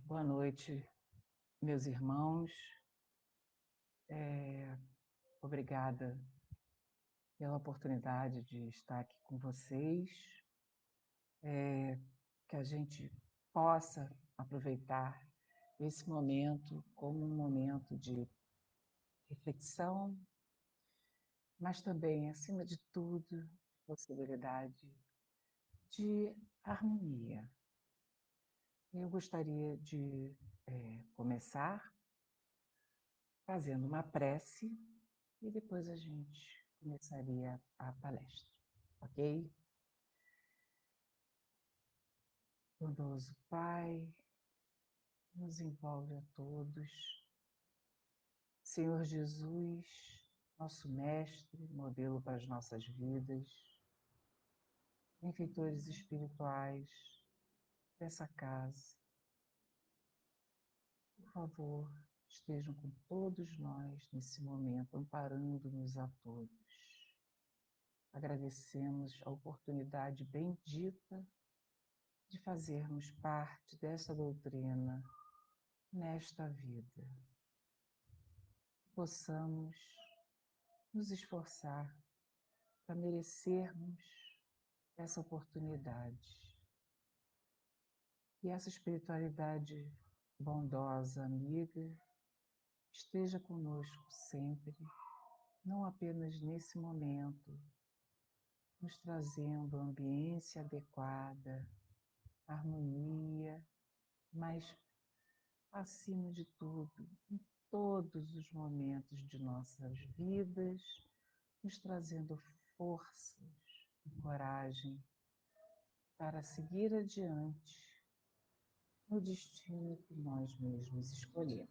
Boa noite, meus irmãos. Obrigada pela oportunidade de estar aqui com vocês, que a gente possa aproveitar esse momento como um momento de reflexão, mas também, acima de tudo, possibilidade de harmonia. Eu gostaria de começar fazendo uma prece e depois a gente começaria a palestra, ok? Bondoso Pai, nos envolve a todos. Senhor Jesus, nosso mestre, modelo para as nossas vidas, benfeitores espirituais dessa casa, por favor, estejam com todos nós nesse momento, amparando-nos a todos. Agradecemos a oportunidade bendita de fazermos parte dessa doutrina nesta vida. Possamos nos esforçar para merecermos essa oportunidade. E essa espiritualidade bondosa, amiga, esteja conosco sempre, não apenas nesse momento, nos trazendo ambiência adequada, harmonia, mas, acima de tudo, em todos os momentos de nossas vidas, nos trazendo forças e coragem para seguir adiante no destino que nós mesmos escolhemos.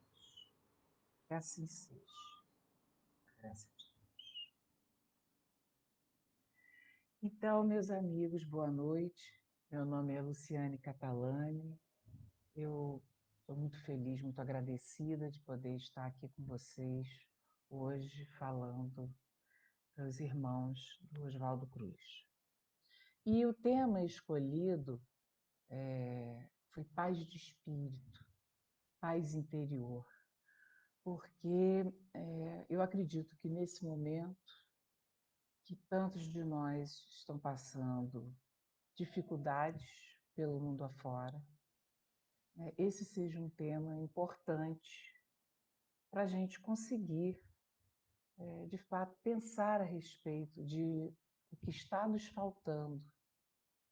Que assim seja. Graças a Deus. Então, meus amigos, boa noite. Meu nome é Luciane Catalani. Eu estou muito feliz, muito agradecida de poder estar aqui com vocês hoje falando para os irmãos do Oswaldo Cruz. E o tema escolhido foi paz de espírito, paz interior, porque eu acredito que nesse momento que tantos de nós estão passando dificuldades pelo mundo afora, esse seja um tema importante para a gente conseguir, de fato, pensar a respeito de o que está nos faltando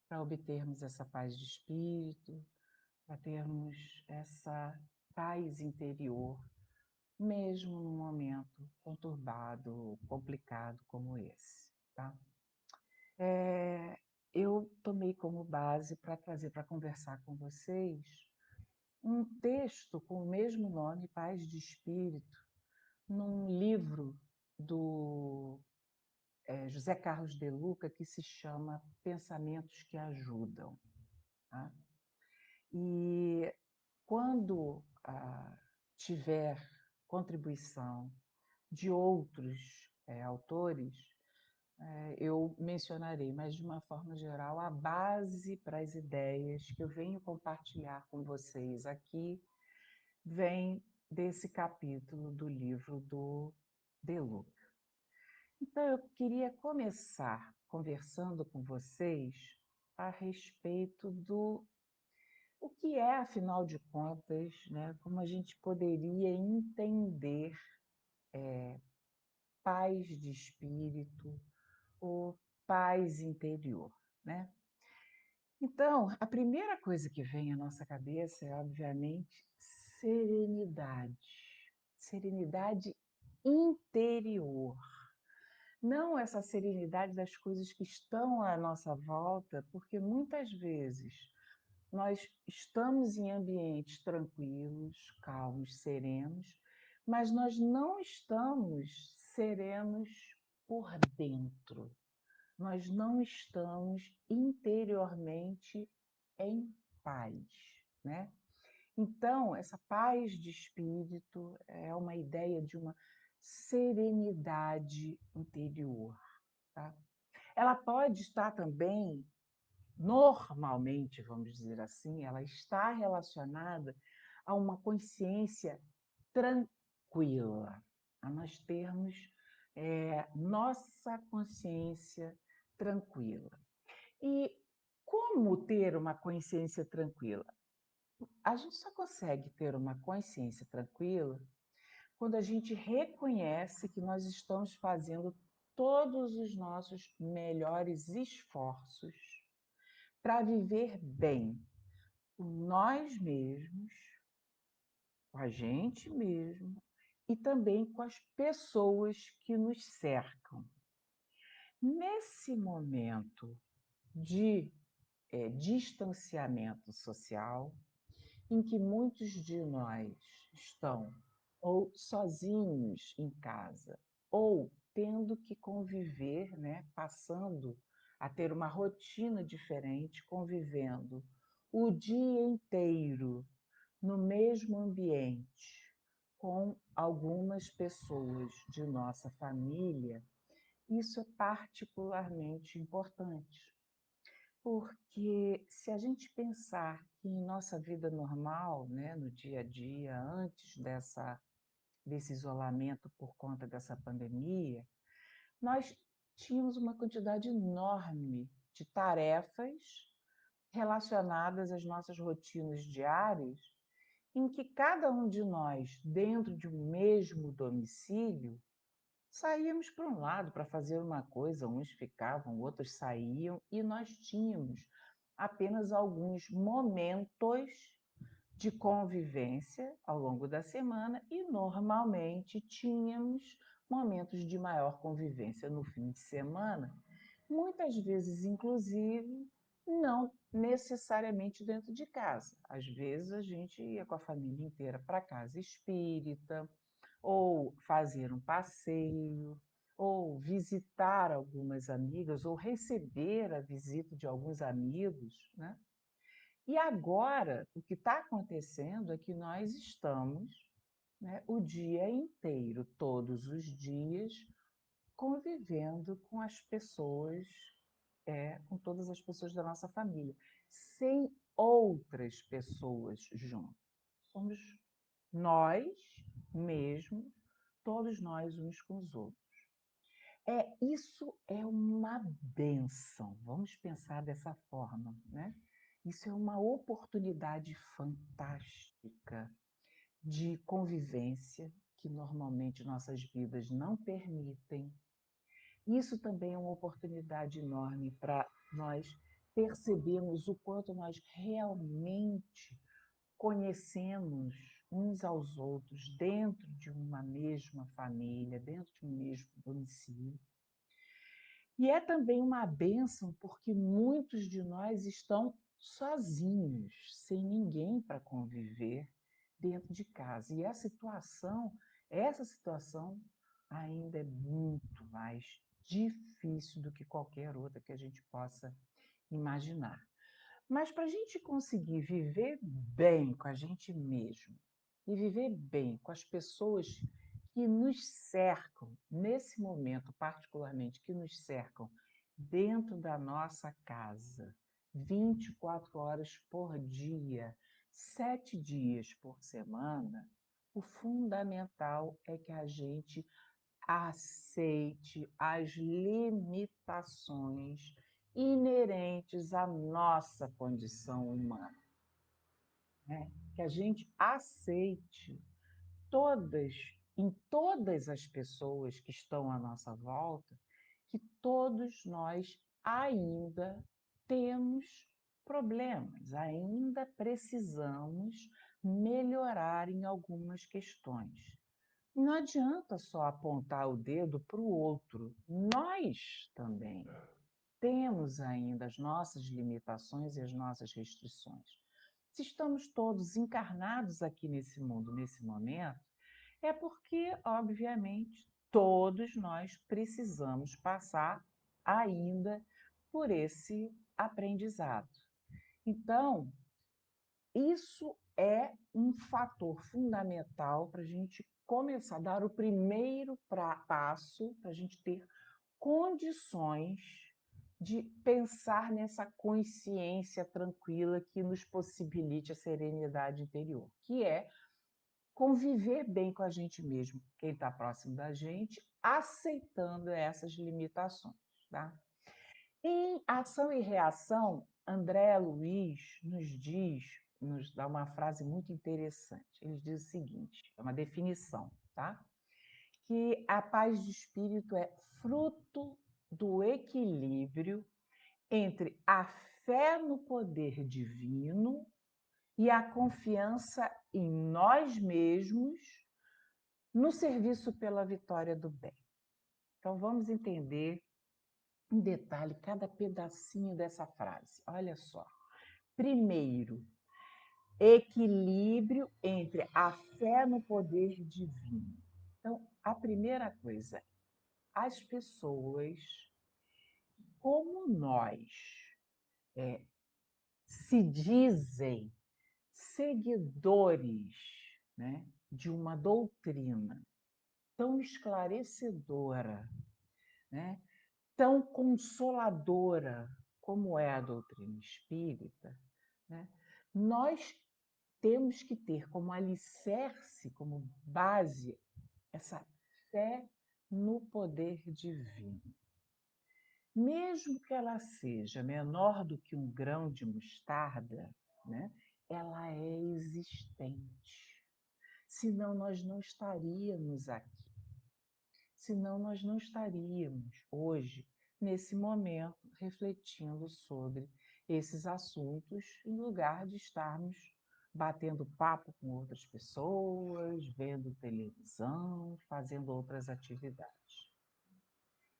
para obtermos essa paz de espírito, para termos essa paz interior, mesmo num momento conturbado, complicado como esse, tá? Eu tomei como base para trazer para conversar com vocês um texto com o mesmo nome, Paz de Espírito, num livro do José Carlos de Luca que se chama Pensamentos que Ajudam. Tá? E quando tiver contribuição de outros autores, eu mencionarei, mas de uma forma geral, a base para as ideias que eu venho compartilhar com vocês aqui vem desse capítulo do livro do De Luca. Então, eu queria começar conversando com vocês a respeito do o que é, afinal de contas, né, como a gente poderia entender paz de espírito ou paz interior, né? Então, a primeira coisa que vem à nossa cabeça é, obviamente, serenidade. Serenidade interior. Não essa serenidade das coisas que estão à nossa volta, porque muitas vezes nós estamos em ambientes tranquilos, calmos, serenos, mas nós não estamos serenos por dentro. Nós não estamos interiormente em paz, né? Então, essa paz de espírito é uma ideia de uma serenidade interior, tá? Ela pode estar também, normalmente, vamos dizer assim, ela está relacionada a uma consciência tranquila, a nós termos nossa consciência tranquila. E como ter uma consciência tranquila? A gente só consegue ter uma consciência tranquila quando a gente reconhece que nós estamos fazendo todos os nossos melhores esforços para viver bem com nós mesmos, com a gente mesmo e também com as pessoas que nos cercam. Nesse momento de distanciamento social, em que muitos de nós estão ou sozinhos em casa, ou tendo que conviver, né, passando a ter uma rotina diferente, convivendo o dia inteiro no mesmo ambiente com algumas pessoas de nossa família, isso é particularmente importante. Porque se a gente pensar que em nossa vida normal, né, no dia a dia, antes desse isolamento por conta dessa pandemia, nós tínhamos uma quantidade enorme de tarefas relacionadas às nossas rotinas diárias, em que cada um de nós, dentro de um mesmo domicílio, saíamos para um lado para fazer uma coisa, uns ficavam, outros saíam, e nós tínhamos apenas alguns momentos de convivência ao longo da semana e normalmente tínhamos momentos de maior convivência no fim de semana, muitas vezes, inclusive, não necessariamente dentro de casa. Às vezes a gente ia com a família inteira para a casa espírita, ou fazer um passeio, ou visitar algumas amigas, ou receber a visita de alguns amigos, né? E agora, o que está acontecendo é que nós estamos, né, o dia inteiro, todos os dias, convivendo com as pessoas, com todas as pessoas da nossa família, sem outras pessoas junto. Somos nós mesmos, todos nós uns com os outros. Isso é uma bênção, vamos pensar dessa forma, né? Isso é uma oportunidade fantástica de convivência que normalmente nossas vidas não permitem. Isso também é uma oportunidade enorme para nós percebermos o quanto nós realmente conhecemos uns aos outros dentro de uma mesma família, dentro de um mesmo domicílio. E é também uma bênção porque muitos de nós estão sozinhos, sem ninguém para conviver dentro de casa. E essa situação ainda é muito mais difícil do que qualquer outra que a gente possa imaginar. Mas para a gente conseguir viver bem com a gente mesmo e viver bem com as pessoas que nos cercam, nesse momento particularmente, que nos cercam dentro da nossa casa, 24 horas por dia, 7 dias por semana, o fundamental é que a gente aceite as limitações inerentes à nossa condição humana, né? Que a gente aceite todas, em todas as pessoas que estão à nossa volta, que todos nós ainda temos problemas, ainda precisamos melhorar em algumas questões. Não adianta só apontar o dedo para o outro, nós também temos ainda as nossas limitações e as nossas restrições. Se estamos todos encarnados aqui nesse mundo, nesse momento, é porque, obviamente, todos nós precisamos passar ainda por esse aprendizado. Então, isso é um fator fundamental para a gente começar a dar o primeiro passo, para a gente ter condições de pensar nessa consciência tranquila que nos possibilite a serenidade interior, que é conviver bem com a gente mesmo, quem está próximo da gente, aceitando essas limitações, tá? Em Ação e Reação, André Luiz nos dá uma frase muito interessante. Ele diz o seguinte, é uma definição, tá? Que a paz de espírito é fruto do equilíbrio entre a fé no poder divino e a confiança em nós mesmos no serviço pela vitória do bem. Então vamos entender em detalhe cada pedacinho dessa frase. Olha só. Primeiro, equilíbrio entre a fé no poder divino. Então, a primeira coisa, as pessoas como nós se dizem seguidores, né, de uma doutrina tão esclarecedora, né, tão consoladora como é a doutrina espírita, né, nós temos que ter como alicerce, como base, essa fé no poder divino. Mesmo que ela seja menor do que um grão de mostarda, né, ela é existente. Senão nós não estaríamos aqui. Senão nós não estaríamos hoje, nesse momento, refletindo sobre esses assuntos, em lugar de estarmos batendo papo com outras pessoas, vendo televisão, fazendo outras atividades.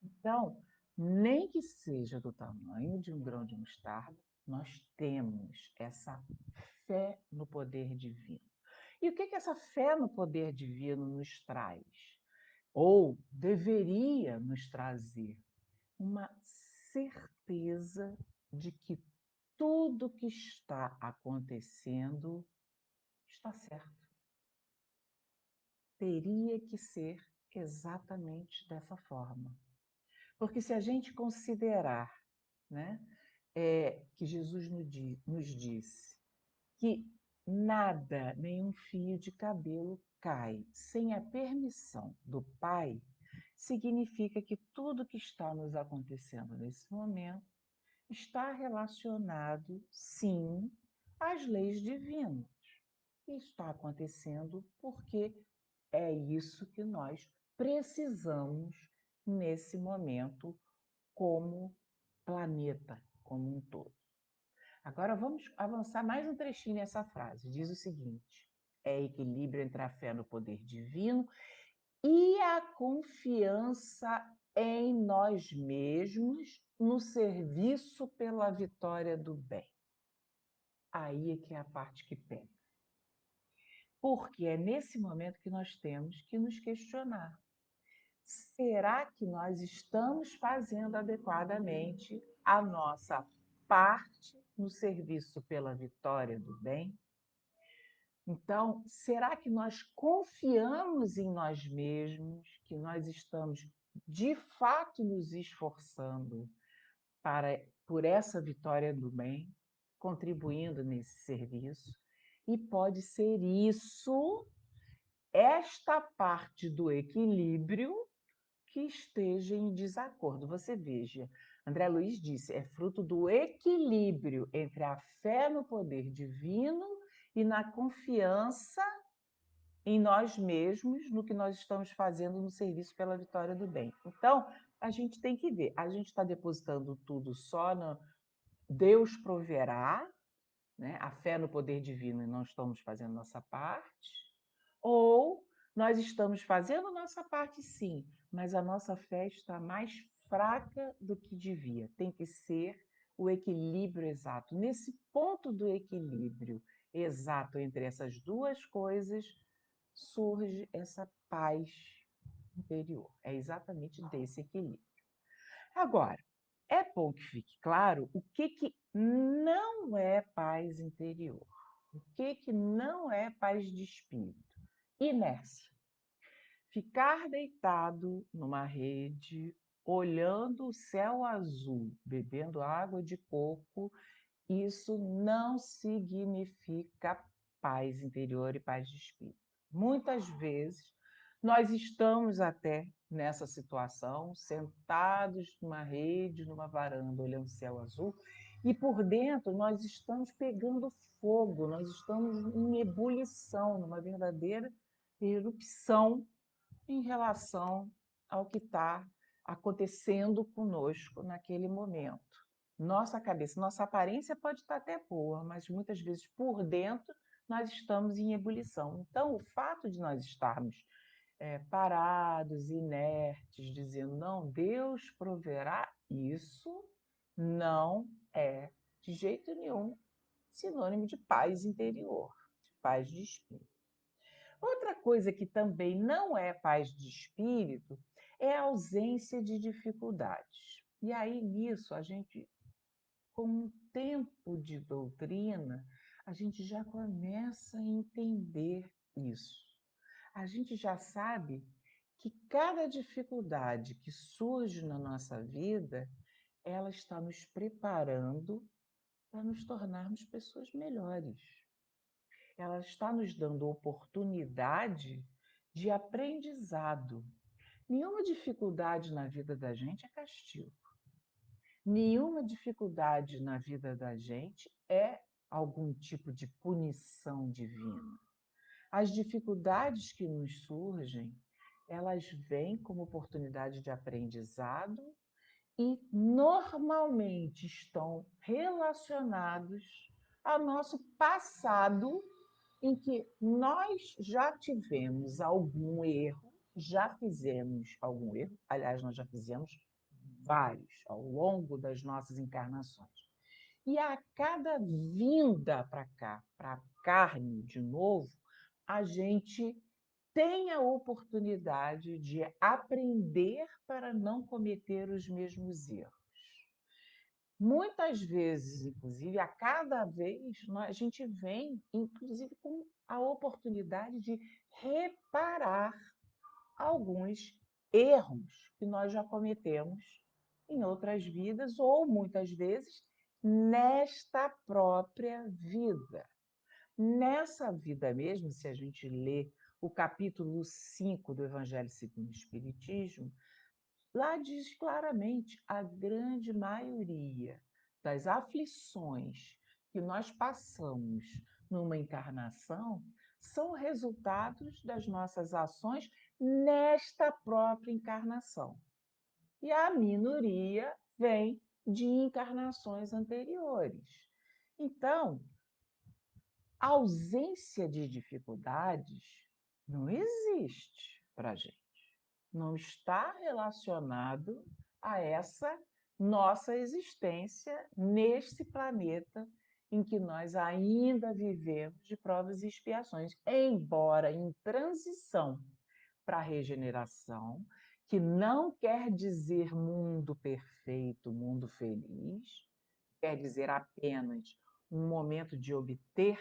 Então, nem que seja do tamanho de um grão de mostarda, nós temos essa fé no poder divino. E o que essa fé no poder divino nos traz? Ou deveria nos trazer uma certeza de que tudo que está acontecendo está certo. Teria que ser exatamente dessa forma. Porque se a gente considerar, né, que Jesus nos disse que nada, nenhum fio de cabelo cai sem a permissão do Pai, significa que tudo que está nos acontecendo nesse momento está relacionado, sim, às leis divinas. E está acontecendo porque é isso que nós precisamos nesse momento como planeta, como um todo. Agora vamos avançar mais um trechinho nessa frase. Diz o seguinte: é equilíbrio entre a fé no poder divino e a confiança em nós mesmos no serviço pela vitória do bem. Aí é que é a parte que pega. Porque é nesse momento que nós temos que nos questionar. Será que nós estamos fazendo adequadamente a nossa parte no serviço pela vitória do bem? Então, será que nós confiamos em nós mesmos, que nós estamos de fato nos esforçando por essa vitória do bem, contribuindo nesse serviço? E pode ser isso, esta parte do equilíbrio que esteja em desacordo. Você veja, André Luiz disse, é fruto do equilíbrio entre a fé no poder divino e na confiança em nós mesmos, no que nós estamos fazendo no serviço pela vitória do bem. Então, a gente tem que ver, a gente está depositando tudo só no Deus proverá, né? A fé no poder divino e não estamos fazendo nossa parte, ou nós estamos fazendo nossa parte sim, mas a nossa fé está mais fraca do que devia. Tem que ser o equilíbrio exato. Nesse ponto do equilíbrio exato entre essas duas coisas, surge essa paz interior. É exatamente desse equilíbrio. Agora, é bom que fique claro o que não é paz interior. O que não é paz de espírito? Inércia. Ficar deitado numa rede olhando o céu azul, bebendo água de coco, isso não significa paz interior e paz de espírito. Muitas vezes, nós estamos até nessa situação, sentados numa rede, numa varanda, olhando o céu azul, e por dentro nós estamos pegando fogo, nós estamos em ebulição, numa verdadeira erupção em relação ao que está acontecendo conosco naquele momento. Nossa cabeça, nossa aparência pode estar até boa, mas muitas vezes por dentro nós estamos em ebulição. Então, o fato de nós estarmos parados, inertes, dizendo não, Deus proverá, isso não é de jeito nenhum sinônimo de paz interior, de paz de espírito. Outra coisa que também não é paz de espírito é a ausência de dificuldades. E aí, nisso, a gente, com um tempo de doutrina, a gente já começa a entender isso. A gente já sabe que cada dificuldade que surge na nossa vida, ela está nos preparando para nos tornarmos pessoas melhores. Ela está nos dando oportunidade de aprendizado. Nenhuma dificuldade na vida da gente é castigo. Nenhuma dificuldade na vida da gente é algum tipo de punição divina. As dificuldades que nos surgem, elas vêm como oportunidade de aprendizado e normalmente estão relacionados ao nosso passado em que nós já tivemos algum erro, já fizemos algum erro, aliás, nós já fizemos vários ao longo das nossas encarnações. E a cada vinda para cá, para a carne de novo, a gente tem a oportunidade de aprender para não cometer os mesmos erros. Muitas vezes, inclusive, a cada vez, a gente vem, inclusive, com a oportunidade de reparar alguns erros que nós já cometemos em outras vidas, ou muitas vezes nesta própria vida. Nessa vida mesmo, se a gente lê o capítulo 5 do Evangelho segundo o Espiritismo, lá diz claramente a grande maioria das aflições que nós passamos numa encarnação são resultados das nossas ações nesta própria encarnação. E a minoria vem de encarnações anteriores. Então, a ausência de dificuldades não existe para a gente. Não está relacionado a essa nossa existência neste planeta em que nós ainda vivemos de provas e expiações, embora em transição para a regeneração, que não quer dizer mundo perfeito, mundo feliz, quer dizer apenas um momento de obter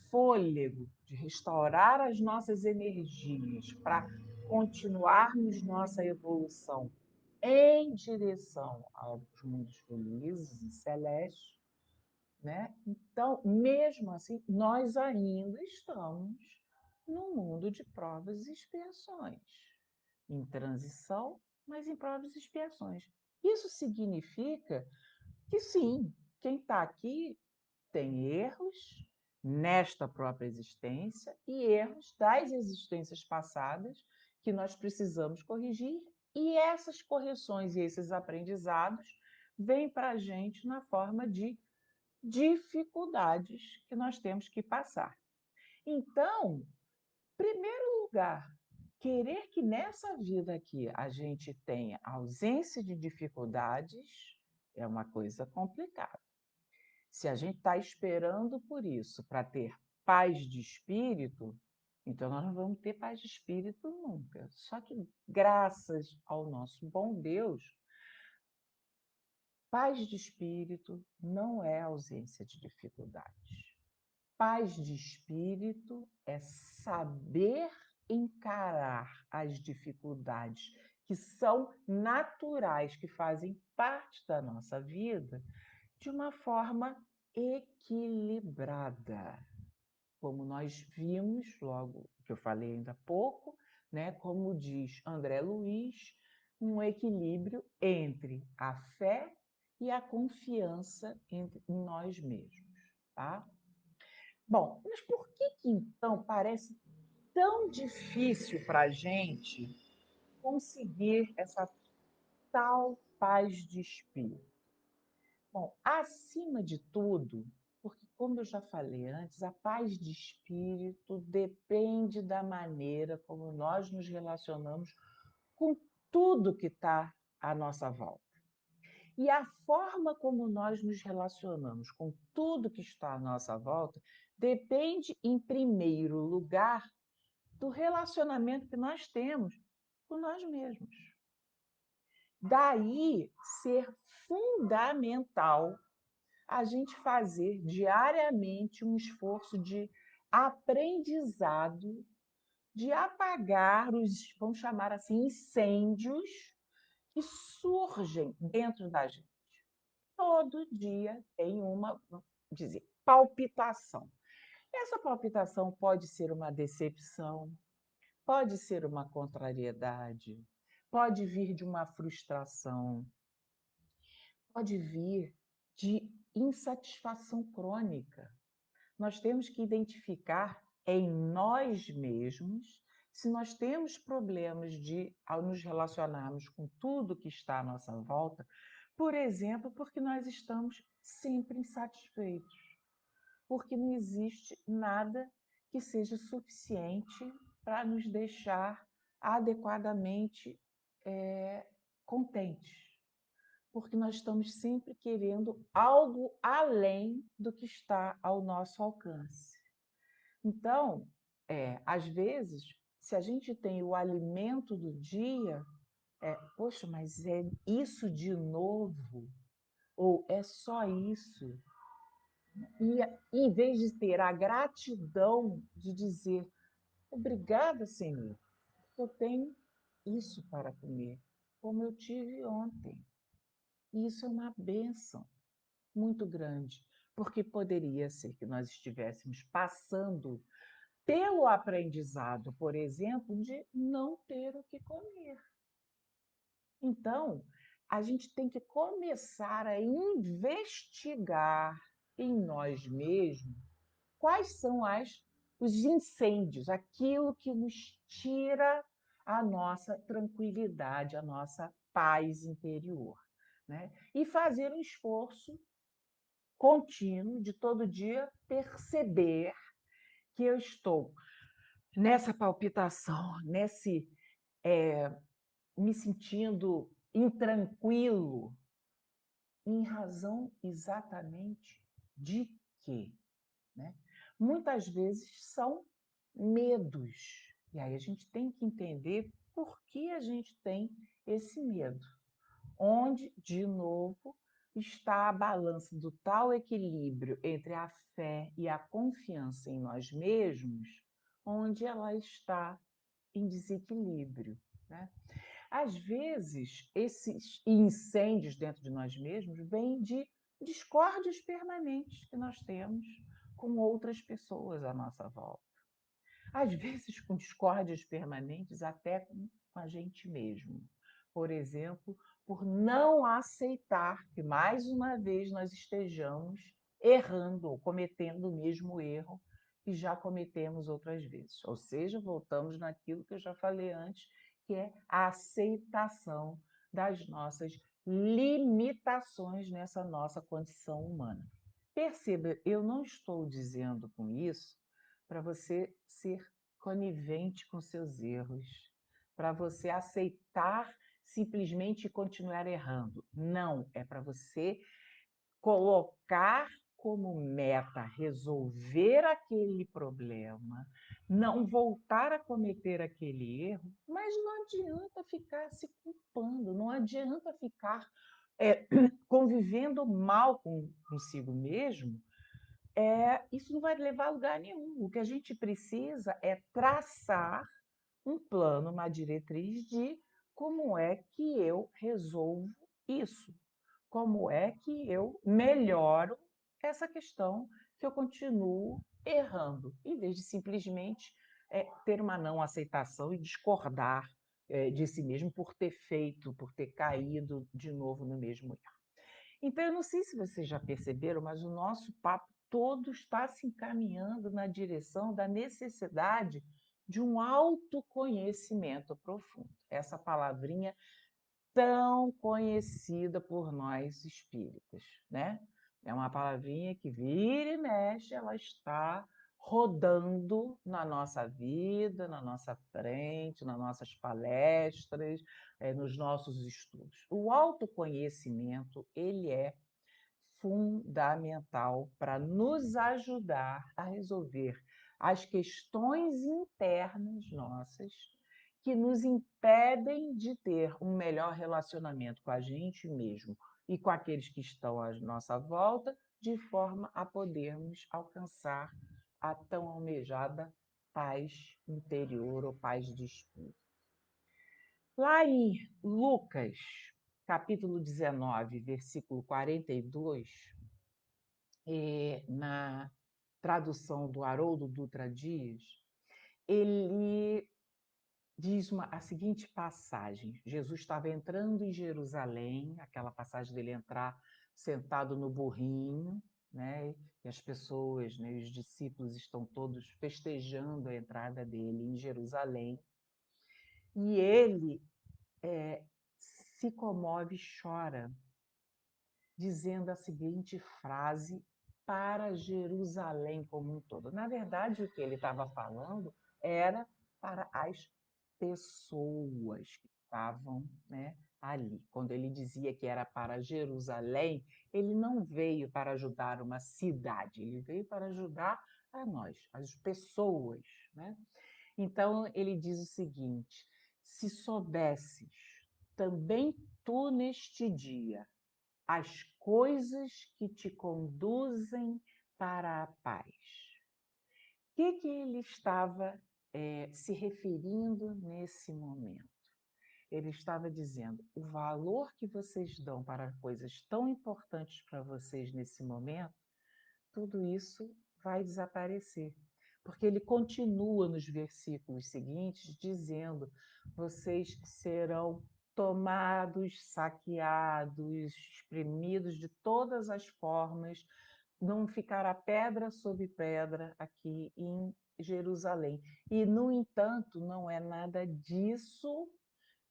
fôlego, de restaurar as nossas energias para continuarmos nossa evolução em direção aos mundos felizes e celestes, né? Então, mesmo assim, nós ainda estamos num mundo de provas e expiações, em transição, mas em provas e expiações. Isso significa que sim, quem está aqui tem erros nesta própria existência e erros das existências passadas que nós precisamos corrigir, e essas correções e esses aprendizados vêm para a gente na forma de dificuldades que nós temos que passar. Então, em primeiro lugar, querer que nessa vida aqui a gente tenha ausência de dificuldades é uma coisa complicada. Se a gente está esperando por isso para ter paz de espírito, então nós não vamos ter paz de espírito nunca. Só que, graças ao nosso bom Deus, paz de espírito não é ausência de dificuldades. Paz de espírito é saber encarar as dificuldades que são naturais, que fazem parte da nossa vida, de uma forma equilibrada. Como nós vimos, logo que eu falei ainda há pouco, né, como diz André Luiz, um equilíbrio entre a fé e a confiança em nós mesmos, tá? Bom, mas por que então parece tão difícil para a gente conseguir essa tal paz de espírito? Bom, acima de tudo, porque, como eu já falei antes, a paz de espírito depende da maneira como nós nos relacionamos com tudo que está à nossa volta. E a forma como nós nos relacionamos com tudo que está à nossa volta depende, em primeiro lugar, do relacionamento que nós temos com nós mesmos. Daí ser fundamental a gente fazer diariamente um esforço de aprendizado, de apagar os, vamos chamar assim, incêndios que surgem dentro da gente. Todo dia tem uma, vamos dizer, palpitação. Essa palpitação pode ser uma decepção, pode ser uma contrariedade, pode vir de uma frustração, pode vir de insatisfação crônica. Nós temos que identificar em nós mesmos se nós temos problemas ao nos relacionarmos com tudo que está à nossa volta, por exemplo, porque nós estamos sempre insatisfeitos, porque não existe nada que seja suficiente para nos deixar adequadamente contentes, porque nós estamos sempre querendo algo além do que está ao nosso alcance. Então, às vezes, se a gente tem o alimento do dia, poxa, mas é isso de novo? Ou é só isso? E em vez de ter a gratidão de dizer, obrigada, Senhor, eu tenho isso para comer, como eu tive ontem. E isso é uma bênção muito grande, porque poderia ser que nós estivéssemos passando pelo aprendizado, por exemplo, de não ter o que comer. Então, a gente tem que começar a investigar em nós mesmos quais são os incêndios, aquilo que nos tira a nossa tranquilidade, a nossa paz interior. Né? E fazer um esforço contínuo de todo dia perceber que eu estou nessa palpitação, nesse me sentindo intranquilo, em razão exatamente de quê? Né? Muitas vezes são medos. E aí a gente tem que entender por que a gente tem esse medo. Onde, de novo, está a balança do tal equilíbrio entre a fé e a confiança em nós mesmos, onde ela está em desequilíbrio. Né? Às vezes, esses incêndios dentro de nós mesmos vêm de discórdias permanentes que nós temos com outras pessoas à nossa volta. Às vezes, com discórdias permanentes até com a gente mesmo. Por exemplo, por não aceitar que, mais uma vez, nós estejamos errando ou cometendo o mesmo erro que já cometemos outras vezes. Ou seja, voltamos naquilo que eu já falei antes, que é a aceitação das nossas limitações nessa nossa condição humana. Perceba, eu não estou dizendo com isso para você ser conivente com seus erros, para você aceitar simplesmente continuar errando. Não, é para você colocar como meta resolver aquele problema, não voltar a cometer aquele erro, mas não adianta ficar se culpando, não adianta ficar convivendo mal consigo mesmo, isso não vai levar a lugar nenhum. O que a gente precisa é traçar um plano, uma diretriz de como é que eu resolvo isso? Como é que eu melhoro essa questão que eu continuo errando, em vez de simplesmente ter uma não aceitação e discordar de si mesmo por ter feito, por ter caído de novo no mesmo erro. Então, eu não sei se vocês já perceberam, mas o nosso papo todo está se encaminhando na direção da necessidade de um autoconhecimento profundo. Essa palavrinha tão conhecida por nós espíritas, né? É uma palavrinha que vira e mexe, ela está rodando na nossa vida, na nossa frente, nas nossas palestras, nos nossos estudos. O autoconhecimento, ele é fundamental para nos ajudar a resolver as questões internas nossas que nos impedem de ter um melhor relacionamento com a gente mesmo e com aqueles que estão à nossa volta, de forma a podermos alcançar a tão almejada paz interior ou paz de espírito. Lá em Lucas, capítulo 19, versículo 42, na tradução do Haroldo Dutra Dias, ele diz a seguinte passagem: Jesus estava entrando em Jerusalém, aquela passagem dele entrar sentado no burrinho, né? E as pessoas, né, os discípulos estão todos festejando a entrada dele em Jerusalém. E ele se comove e chora, dizendo a seguinte frase para Jerusalém como um todo. Na verdade, o que ele estava falando era para as pessoas que estavam, né, ali. Quando ele dizia que era para Jerusalém, ele não veio para ajudar uma cidade, ele veio para ajudar a nós, as pessoas, né? Então ele diz o seguinte: se soubesses também tu neste dia as coisas que te conduzem para a paz. O que ele estava se referindo nesse momento? Ele estava dizendo: o valor que vocês dão para coisas tão importantes para vocês nesse momento, tudo isso vai desaparecer. Porque ele continua nos versículos seguintes dizendo: vocês serão tomados, saqueados, espremidos de todas as formas, não ficará pedra sobre pedra aqui em Jerusalém. E, no entanto, não é nada disso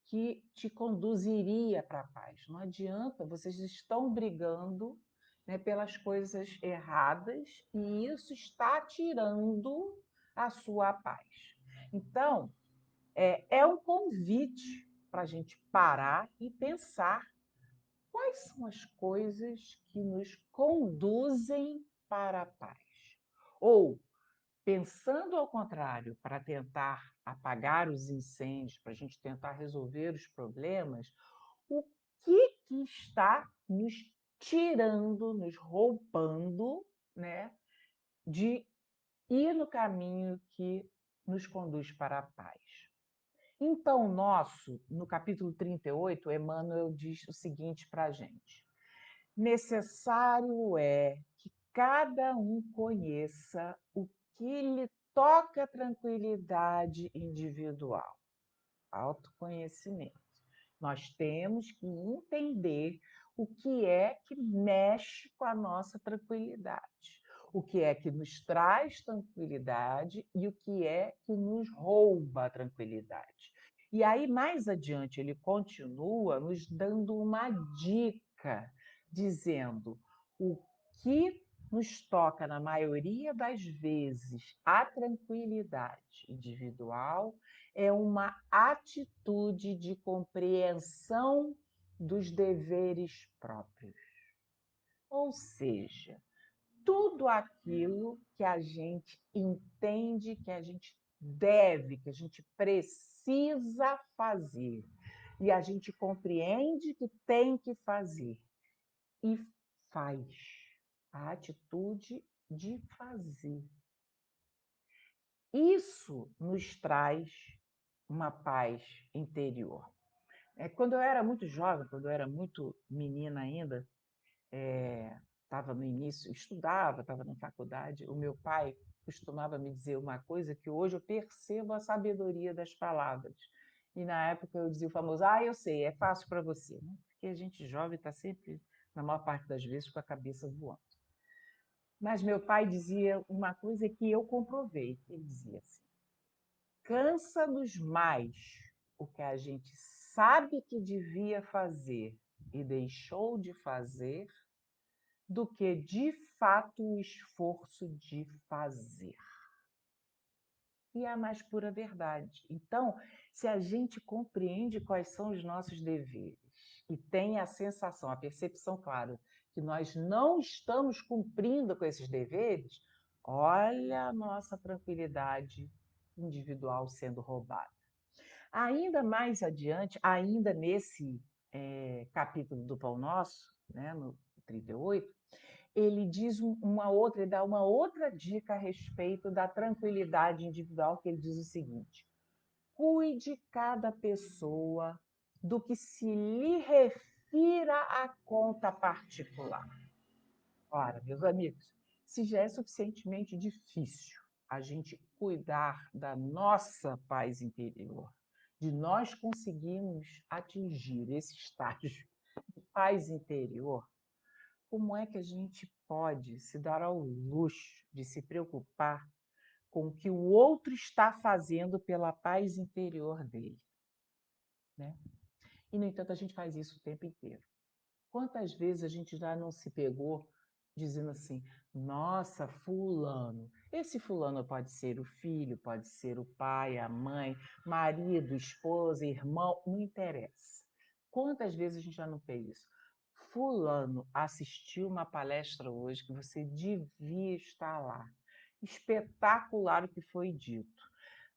que te conduziria para a paz. Não adianta, vocês estão brigando, né, pelas coisas erradas e isso está tirando a sua paz. Então, é um convite para a gente parar e pensar quais são as coisas que nos conduzem para a paz. Ou, pensando ao contrário, para tentar apagar os incêndios, para a gente tentar resolver os problemas, o que está nos tirando, nos roubando, né, de ir no caminho que nos conduz para a paz. Então, no capítulo 38, Emmanuel diz o seguinte para a gente: necessário é que cada um conheça o que lhe toca tranquilidade individual, autoconhecimento. Nós temos que entender o que é que mexe com a nossa tranquilidade, o que é que nos traz tranquilidade e o que é que nos rouba a tranquilidade. E aí, mais adiante, ele continua nos dando uma dica, dizendo o que nos toca, na maioria das vezes, a tranquilidade individual é uma atitude de compreensão dos deveres próprios. Ou seja, tudo aquilo que a gente entende que a gente deve, que a gente precisa fazer, e a gente compreende que tem que fazer, e faz. A atitude de fazer. Isso nos traz uma paz interior. Quando eu era muito jovem, quando eu era muito menina ainda, estava no início, estudava, estava na faculdade, o meu pai costumava me dizer uma coisa que hoje eu percebo a sabedoria das palavras. E na época eu dizia o famoso, eu sei, é fácil para você, né? Porque a gente jovem está sempre, na maior parte das vezes, com a cabeça voando. Mas meu pai dizia uma coisa que eu comprovei. Ele dizia assim: cansa-nos mais o que a gente sabe que devia fazer e deixou de fazer do que de fato o esforço de fazer. E é a mais pura verdade. Então, se a gente compreende quais são os nossos deveres e tem a sensação, a percepção clara, que nós não estamos cumprindo com esses deveres, olha a nossa tranquilidade individual sendo roubada. Ainda mais adiante, ainda nesse capítulo do Pão Nosso, né, no 38, ele diz uma outra, ele dá uma outra dica a respeito da tranquilidade individual, que ele diz o seguinte: cuide cada pessoa do que se lhe refira à conta particular. Ora, meus amigos, se já é suficientemente difícil a gente cuidar da nossa paz interior, de nós conseguirmos atingir esse estágio de paz interior, como é que a gente pode se dar ao luxo de se preocupar com o que o outro está fazendo pela paz interior dele, né? E, no entanto, a gente faz isso o tempo inteiro. Quantas vezes a gente já não se pegou dizendo assim: nossa, fulano. Esse fulano pode ser o filho, pode ser o pai, a mãe, marido, esposa, irmão, não interessa. Quantas vezes a gente já não fez isso? Fulano assistiu uma palestra hoje que você devia estar lá. Espetacular o que foi dito.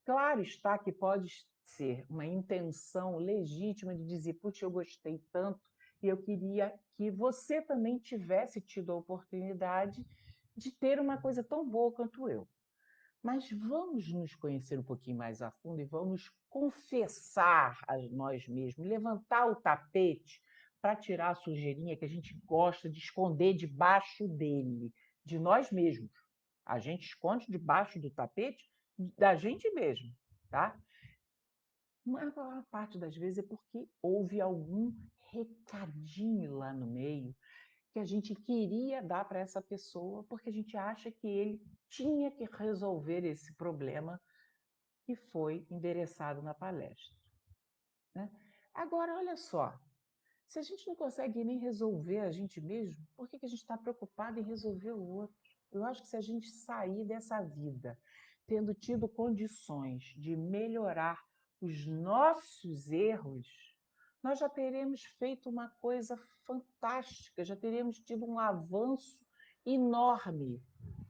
Claro está que pode ser uma intenção legítima de dizer: putz, eu gostei tanto e eu queria que você também tivesse tido a oportunidade de ter uma coisa tão boa quanto eu. Mas vamos nos conhecer um pouquinho mais a fundo e vamos confessar a nós mesmos, levantar o tapete para tirar a sujeirinha que a gente gosta de esconder debaixo dele, de nós mesmos. A gente esconde debaixo do tapete da gente mesmo, tá? A maior parte das vezes é porque houve algum recadinho lá no meio que a gente queria dar para essa pessoa, porque a gente acha que ele tinha que resolver esse problema que foi endereçado na palestra, né? Agora, olha só, se a gente não consegue nem resolver a gente mesmo, por que a gente está preocupado em resolver o outro? Eu acho que se a gente sair dessa vida tendo tido condições de melhorar os nossos erros, nós já teremos feito uma coisa fantástica, já teremos tido um avanço enorme,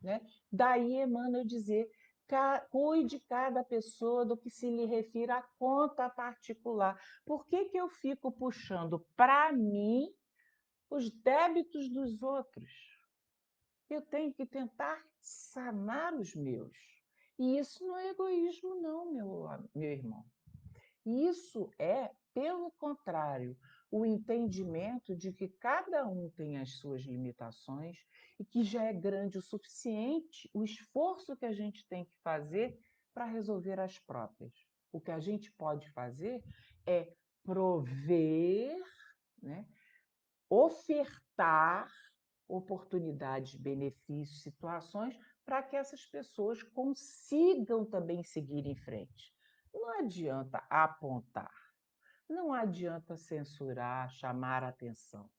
né? Daí emana eu dizer: cuide cada pessoa do que se lhe refira à conta particular. Por que eu fico puxando para mim os débitos dos outros? Eu tenho que tentar sanar os meus. E isso não é egoísmo, não, meu irmão. Isso é, pelo contrário, o entendimento de que cada um tem as suas limitações e que já é grande o suficiente o esforço que a gente tem que fazer para resolver as próprias. O que a gente pode fazer é prover, né, ofertar oportunidades, benefícios, situações para que essas pessoas consigam também seguir em frente. Não adianta apontar, não adianta censurar, chamar atenção.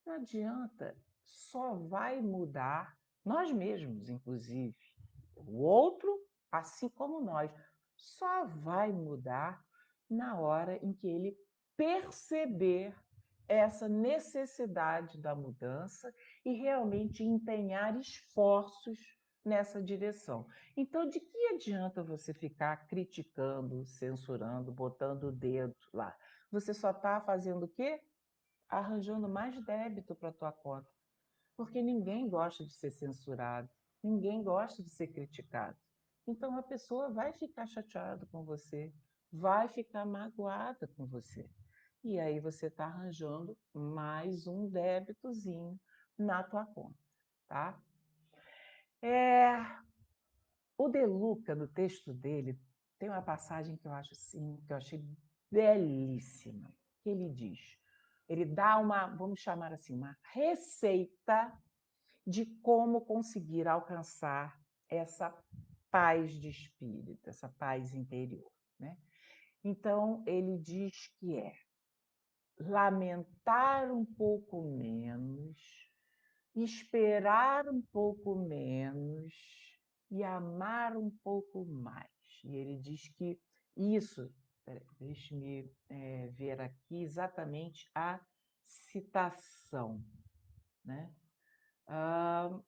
Não adianta, só vai mudar nós mesmos, inclusive. O outro, assim como nós, só vai mudar na hora em que ele perceber essa necessidade da mudança e realmente empenhar esforços nessa direção. Então, de que adianta você ficar criticando, censurando, botando o dedo lá? Você só está fazendo o quê? Arranjando mais débito para a tua conta. Porque ninguém gosta de ser censurado, ninguém gosta de ser criticado. Então a pessoa vai ficar chateada com você, vai ficar magoada com você. e aí você está arranjando mais um débitozinho na tua conta, tá? O De Luca, no texto dele, tem uma passagem que eu acho assim, que eu achei belíssima, que ele diz, ele dá uma, vamos chamar assim, uma receita de como conseguir alcançar essa paz de espírito, essa paz interior, né? Então, ele diz que é lamentar um pouco menos, esperar um pouco menos e amar um pouco mais. E ele diz que isso, deixe-me ver aqui exatamente a citação, né? Ah,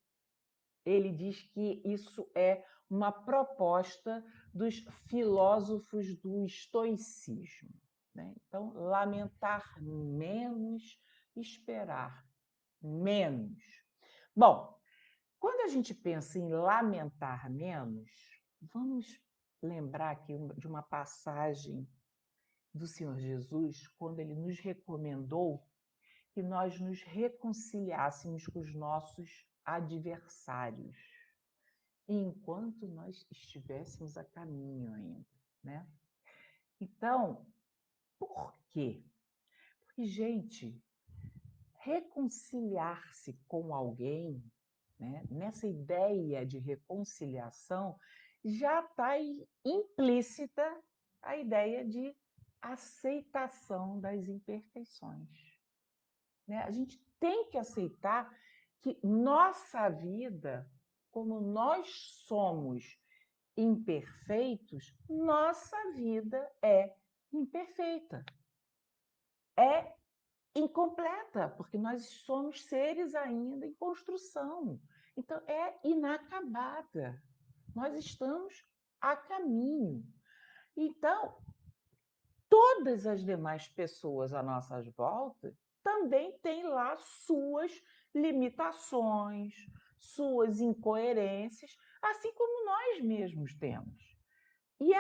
ele diz que isso é uma proposta dos filósofos do estoicismo, né? Então, lamentar menos, esperar menos. Bom, quando a gente pensa em lamentar menos, vamos lembrar aqui de uma passagem do Senhor Jesus, quando ele nos recomendou que nós nos reconciliássemos com os nossos adversários, enquanto nós estivéssemos a caminho ainda, né? Então, por quê? Porque, gente, reconciliar-se com alguém, né, nessa ideia de reconciliação, já está implícita a ideia de aceitação das imperfeições, né? A gente tem que aceitar que nossa vida, como nós somos imperfeitos, nossa vida é imperfeita, é incompleta, porque nós somos seres ainda em construção. Então, é inacabada. Nós estamos a caminho. Então, todas as demais pessoas à nossa volta também têm lá suas limitações, suas incoerências, assim como nós mesmos temos. E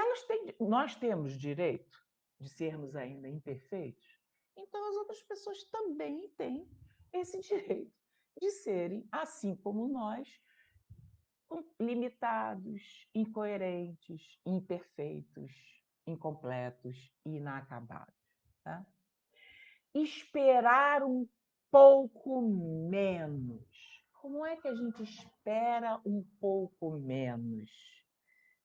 nós temos direito de sermos ainda imperfeitos, então as outras pessoas também têm esse direito de serem, assim como nós, limitados, incoerentes, imperfeitos, incompletos e inacabados. Tá? Esperar um pouco menos. Como é que a gente espera um pouco menos?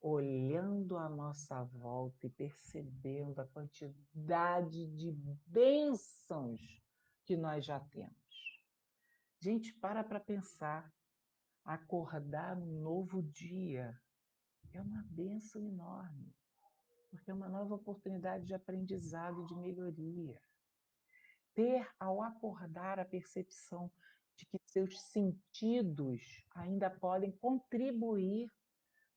Olhando à nossa volta e percebendo a quantidade de bênçãos que nós já temos. Gente, para pensar. Acordar num novo dia é uma bênção enorme, porque é uma nova oportunidade de aprendizado e de melhoria. Ter, ao acordar, a percepção de que seus sentidos ainda podem contribuir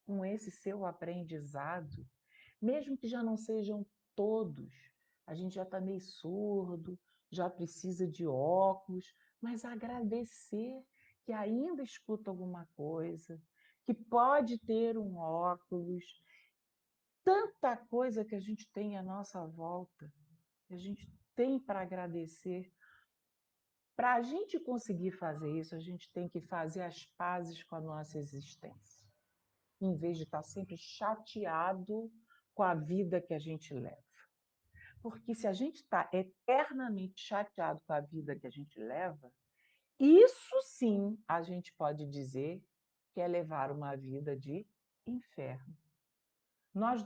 com esse seu aprendizado, mesmo que já não sejam todos. A gente já está meio surdo, já precisa de óculos, mas agradecer que ainda escuta alguma coisa, que pode ter um óculos, tanta coisa que a gente tem à nossa volta, que a gente tem para agradecer. Para a gente conseguir fazer isso, a gente tem que fazer as pazes com a nossa existência, em vez de estar sempre chateado com a vida que a gente leva. Porque se a gente está eternamente chateado com a vida que a gente leva, isso sim a gente pode dizer que é levar uma vida de inferno. Nós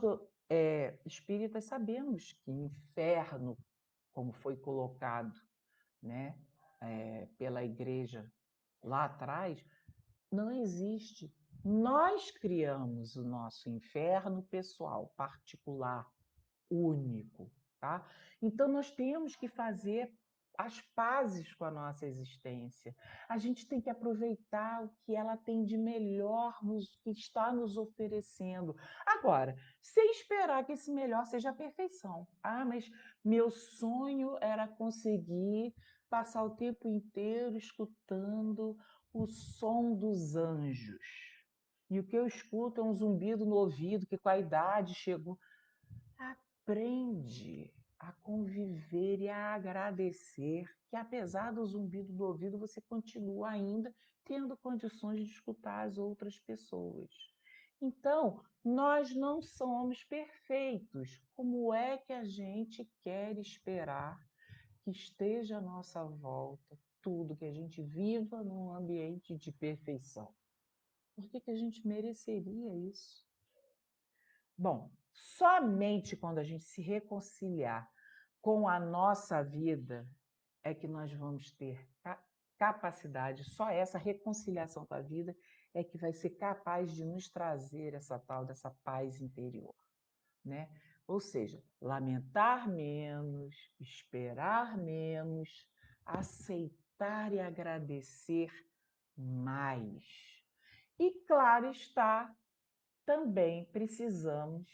espíritas sabemos que inferno, como foi colocado, né, pela igreja lá atrás, não existe. Nós criamos o nosso inferno pessoal, particular, único, tá? Então nós temos que fazer as pazes com a nossa existência. A gente tem que aproveitar o que ela tem de melhor que está nos oferecendo. Agora, sem esperar que esse melhor seja a perfeição. Ah, mas meu sonho era conseguir passar o tempo inteiro escutando o som dos anjos. E o que eu escuto é um zumbido no ouvido que com a idade chegou. Aprende, a conviver e a agradecer que, apesar do zumbido do ouvido, você continua ainda tendo condições de escutar as outras pessoas. Então, nós não somos perfeitos. Como é que a gente quer esperar que esteja à nossa volta tudo, que a gente viva num ambiente de perfeição? Por que a gente mereceria isso? Bom, somente quando a gente se reconciliar com a nossa vida é que nós vamos ter capacidade, só essa reconciliação com a vida é que vai ser capaz de nos trazer essa tal dessa paz interior, né? Ou seja, lamentar menos, esperar menos, aceitar e agradecer mais. E claro está, também precisamos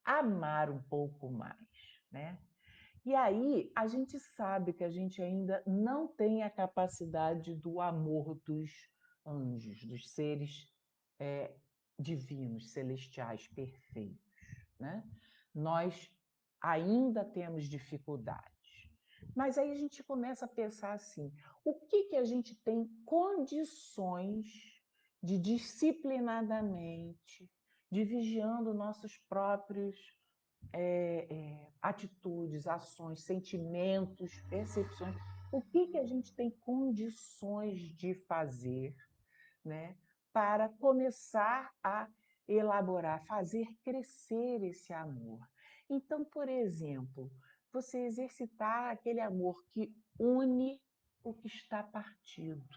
amar um pouco mais, né? E aí a gente sabe que a gente ainda não tem a capacidade do amor dos anjos, dos seres divinos, celestiais, perfeitos, né? Nós ainda temos dificuldades. Mas aí a gente começa a pensar assim: o que a gente tem condições de disciplinadamente, de vigiando nossos próprios atitudes, ações, sentimentos, percepções, o que a gente tem condições de fazer, né, para começar a elaborar, fazer crescer esse amor. Então, por exemplo, você exercitar aquele amor que une o que está partido.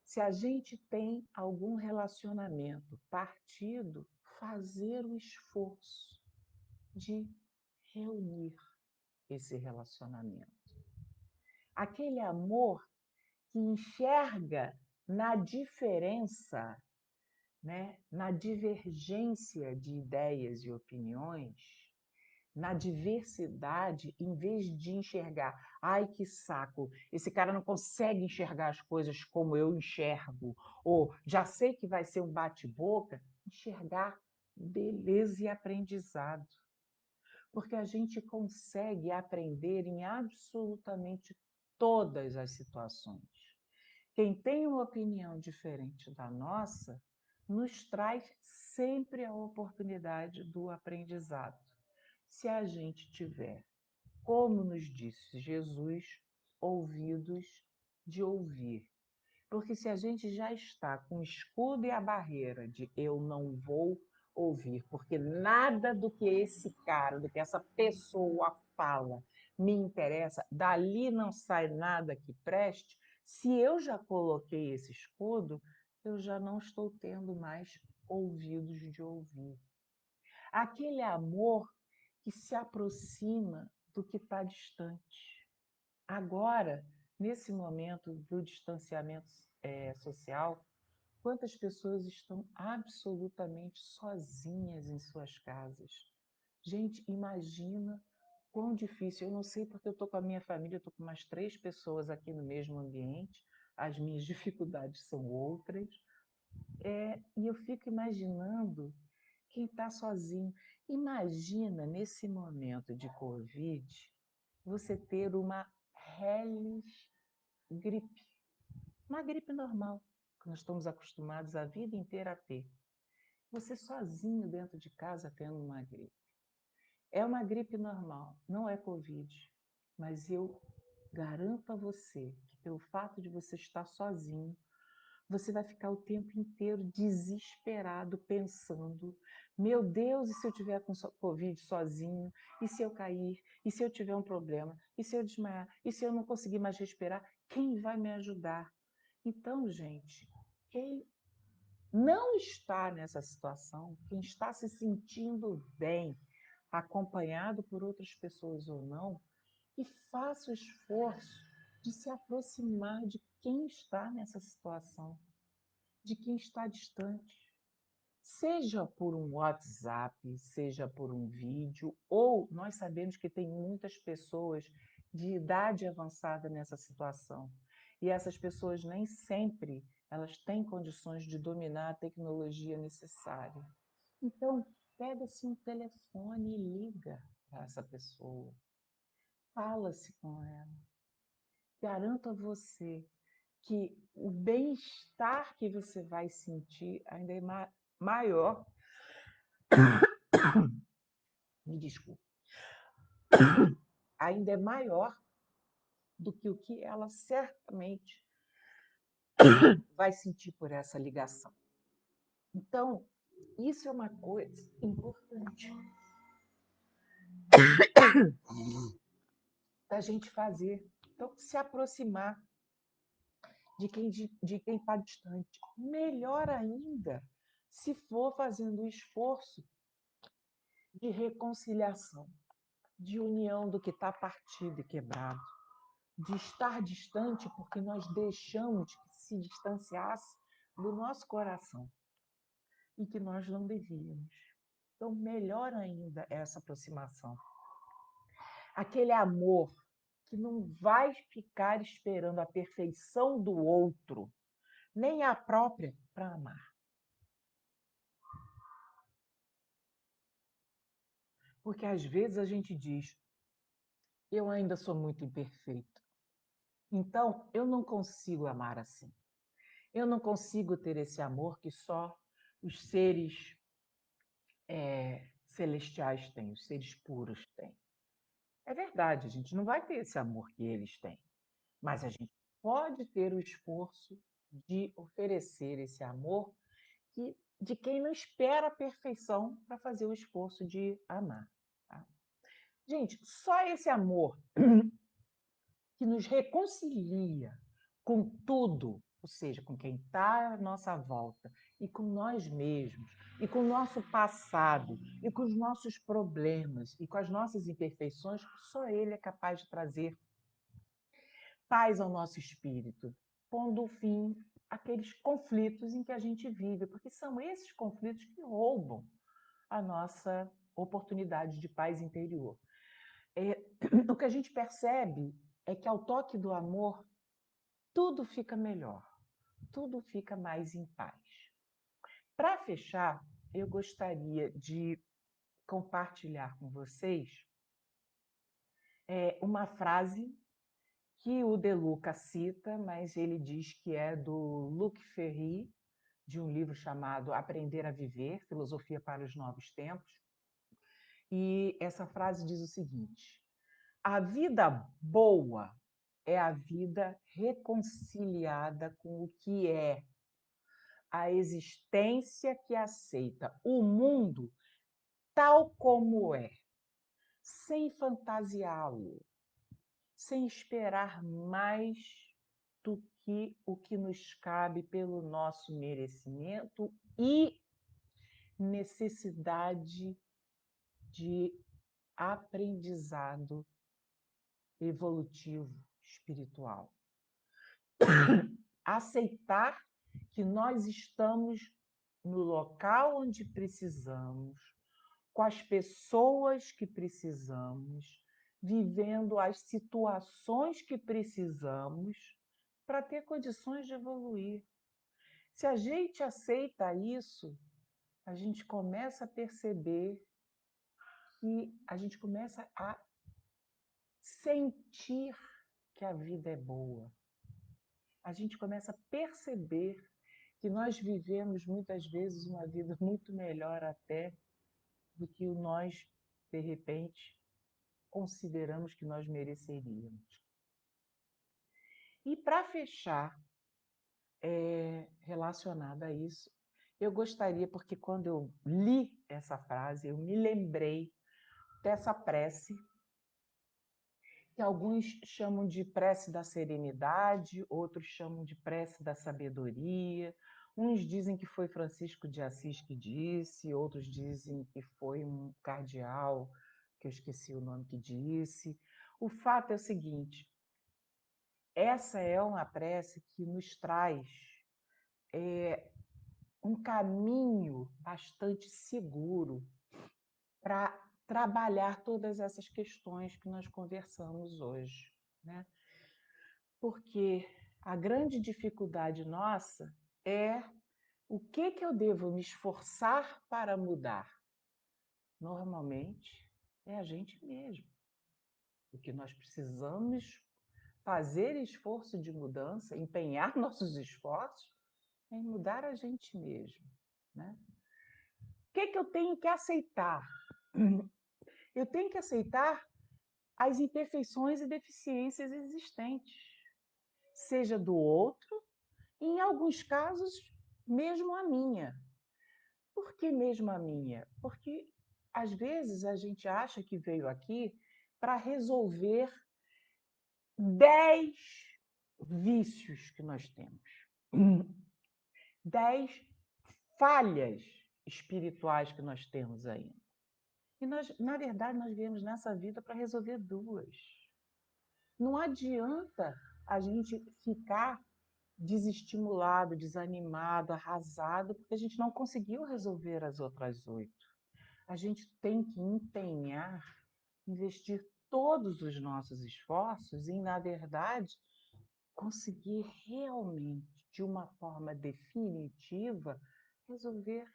Se a gente tem algum relacionamento partido, fazer o esforço de reunir esse relacionamento. Aquele amor que enxerga na diferença, né, na divergência de ideias e opiniões, na diversidade, em vez de enxergar, ai que saco, esse cara não consegue enxergar as coisas como eu enxergo, ou já sei que vai ser um bate-boca, enxergar beleza e aprendizado. Porque a gente consegue aprender em absolutamente todas as situações. Quem tem uma opinião diferente da nossa, nos traz sempre a oportunidade do aprendizado. Se a gente tiver, como nos disse Jesus, ouvidos de ouvir. Porque se a gente já está com o escudo e a barreira de eu não vou ouvir, porque nada do que esse cara, do que essa pessoa fala me interessa, dali não sai nada que preste, se eu já coloquei esse escudo, eu já não estou tendo mais ouvidos de ouvir. Aquele amor que se aproxima do que está distante. Agora, nesse momento do distanciamento social, quantas pessoas estão absolutamente sozinhas em suas casas? Gente, imagina quão difícil. Eu não sei porque eu estou com a minha família, eu estou com mais 3 pessoas aqui no mesmo ambiente, as minhas dificuldades são outras, e eu fico imaginando quem está sozinho. Imagina, nesse momento de Covid, você ter uma reles gripe, uma gripe normal, que nós estamos acostumados a vida inteira a ter. Você sozinho dentro de casa tendo uma gripe. É uma gripe normal, não é Covid, mas eu garanto a você que pelo fato de você estar sozinho, você vai ficar o tempo inteiro desesperado, pensando: meu Deus, e se eu tiver com Covid sozinho? E se eu cair? E se eu tiver um problema? E se eu desmaiar? E se eu não conseguir mais respirar? Quem vai me ajudar? Então, gente, quem não está nessa situação, quem está se sentindo bem, acompanhado por outras pessoas ou não, que faça o esforço de se aproximar de quem está nessa situação, de quem está distante. Seja por um WhatsApp, seja por um vídeo, ou nós sabemos que tem muitas pessoas de idade avançada nessa situação. E essas pessoas nem sempre elas têm condições de dominar a tecnologia necessária. Então, pega-se um telefone e liga para essa pessoa. Fala-se com ela. Garanto a você que o bem-estar que você vai sentir ainda é maior. Me desculpe. Ainda é maior do que o que ela certamente vai sentir por essa ligação. Então, isso é uma coisa importante da gente fazer. Então, se aproximar de quem está distante. Melhor ainda, se for fazendo o esforço de reconciliação, de união do que está partido e quebrado, de estar distante porque nós deixamos que se distanciasse do nosso coração e que nós não devíamos. Então, melhor ainda essa aproximação. Aquele amor que não vai ficar esperando a perfeição do outro, nem a própria, para amar. Porque às vezes a gente diz, eu ainda sou muito imperfeito. Então, eu não consigo amar assim. Eu não consigo ter esse amor que só os seres celestiais têm, os seres puros têm. É verdade, a gente não vai ter esse amor que eles têm, mas a gente pode ter o esforço de oferecer esse amor de quem não espera a perfeição para fazer o esforço de amar. Tá? Gente, só esse amor que nos reconcilia com tudo, ou seja, com quem está à nossa volta, e com nós mesmos, e com o nosso passado, e com os nossos problemas, e com as nossas imperfeições, só Ele é capaz de trazer paz ao nosso espírito, pondo fim àqueles conflitos em que a gente vive, porque são esses conflitos que roubam a nossa oportunidade de paz interior. O que a gente percebe é que ao toque do amor, tudo fica melhor, tudo fica mais em paz. Para fechar, eu gostaria de compartilhar com vocês uma frase que o De Luca cita, mas ele diz que é do Luc Ferry, de um livro chamado Aprender a Viver, Filosofia para os Novos Tempos. E essa frase diz o seguinte: a vida boa é a vida reconciliada com o que é, a existência que aceita o mundo tal como é, sem fantasiá-lo, sem esperar mais do que o que nos cabe pelo nosso merecimento e necessidade de aprendizado evolutivo espiritual. Aceitar que nós estamos no local onde precisamos, com as pessoas que precisamos, vivendo as situações que precisamos para ter condições de evoluir. Se a gente aceita isso, a gente começa a perceber que a gente começa a sentir que a vida é boa. A gente começa a perceber que nós vivemos muitas vezes uma vida muito melhor até do que nós, de repente, consideramos que nós mereceríamos. E para fechar, relacionado a isso, eu gostaria, porque quando eu li essa frase, eu me lembrei dessa prece que alguns chamam de prece da serenidade, outros chamam de prece da sabedoria. Uns dizem que foi Francisco de Assis que disse, outros dizem que foi um cardeal, que eu esqueci o nome que disse. O fato é o seguinte: essa é uma prece que nos traz um caminho bastante seguro para trabalhar todas essas questões que nós conversamos hoje, né? Porque a grande dificuldade nossa é o que eu devo me esforçar para mudar normalmente, é a gente mesmo. O que nós precisamos fazer esforço de mudança, empenhar nossos esforços é em mudar a gente mesmo, né? O que é que eu tenho que aceitar? Eu tenho que aceitar as imperfeições e deficiências existentes, seja do outro, e em alguns casos, mesmo a minha. Por que mesmo a minha? Porque às vezes a gente acha que veio aqui para resolver 10 vícios que nós temos, 10 falhas espirituais que nós temos ainda. E nós, na verdade, nós viemos nessa vida para resolver duas. Não adianta a gente ficar desestimulado, desanimado, arrasado, porque a gente não conseguiu resolver as outras 8. A gente tem que empenhar, investir todos os nossos esforços em, na verdade, conseguir realmente, de uma forma definitiva, resolver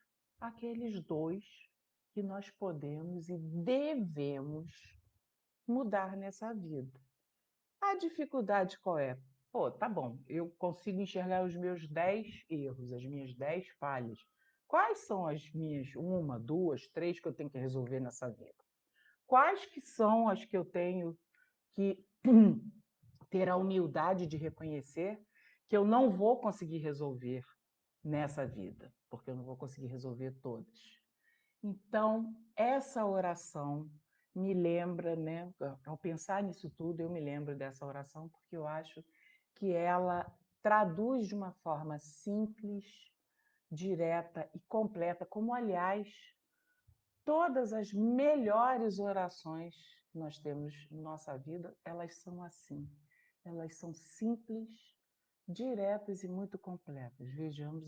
aqueles 2 que nós podemos e devemos mudar nessa vida. A dificuldade qual é? Pô, tá bom, eu consigo enxergar os meus 10 erros, as minhas 10 falhas. Quais são as minhas uma, duas, três que eu tenho que resolver nessa vida? Quais que são as que eu tenho que ter a humildade de reconhecer que eu não vou conseguir resolver nessa vida, porque eu não vou conseguir resolver todas. Então, essa oração me lembra, né? Ao pensar nisso tudo, eu me lembro dessa oração, porque eu acho que ela traduz de uma forma simples, direta e completa, como, aliás, todas as melhores orações que nós temos em nossa vida, elas são assim. Elas são simples, diretas e muito completas. Vejamos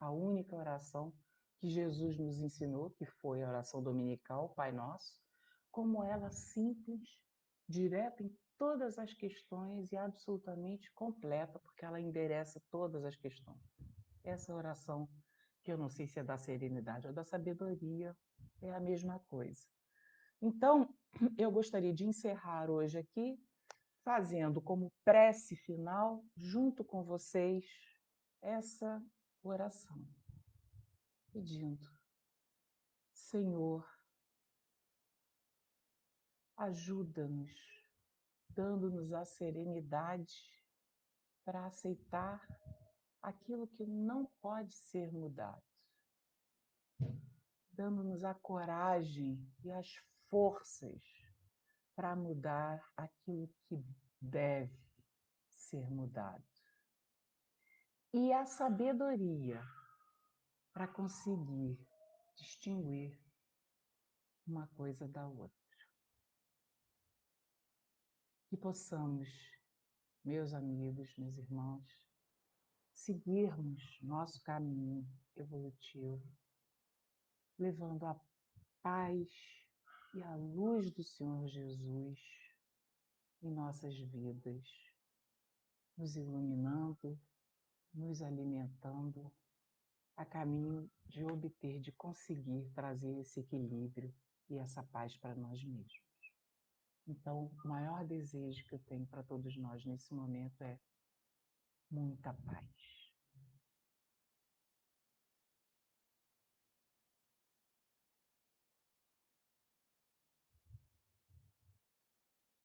a única oração que Jesus nos ensinou, que foi a oração dominical, Pai Nosso, como ela simples, direta em todas as questões e absolutamente completa, porque ela endereça todas as questões. Essa oração, que eu não sei se é da serenidade ou da sabedoria, é a mesma coisa. Então, eu gostaria de encerrar hoje aqui fazendo como prece final, junto com vocês, essa oração, pedindo: Senhor, ajuda-nos, dando-nos a serenidade para aceitar aquilo que não pode ser mudado, dando-nos a coragem e as forças para mudar aquilo que deve ser mudado. E a sabedoria para conseguir distinguir uma coisa da outra. Que possamos, meus amigos, meus irmãos, seguirmos nosso caminho evolutivo, levando a paz e a luz do Senhor Jesus em nossas vidas, nos iluminando, nos alimentando, a caminho de obter, de conseguir trazer esse equilíbrio e essa paz para nós mesmos. Então, o maior desejo que eu tenho para todos nós nesse momento é muita paz.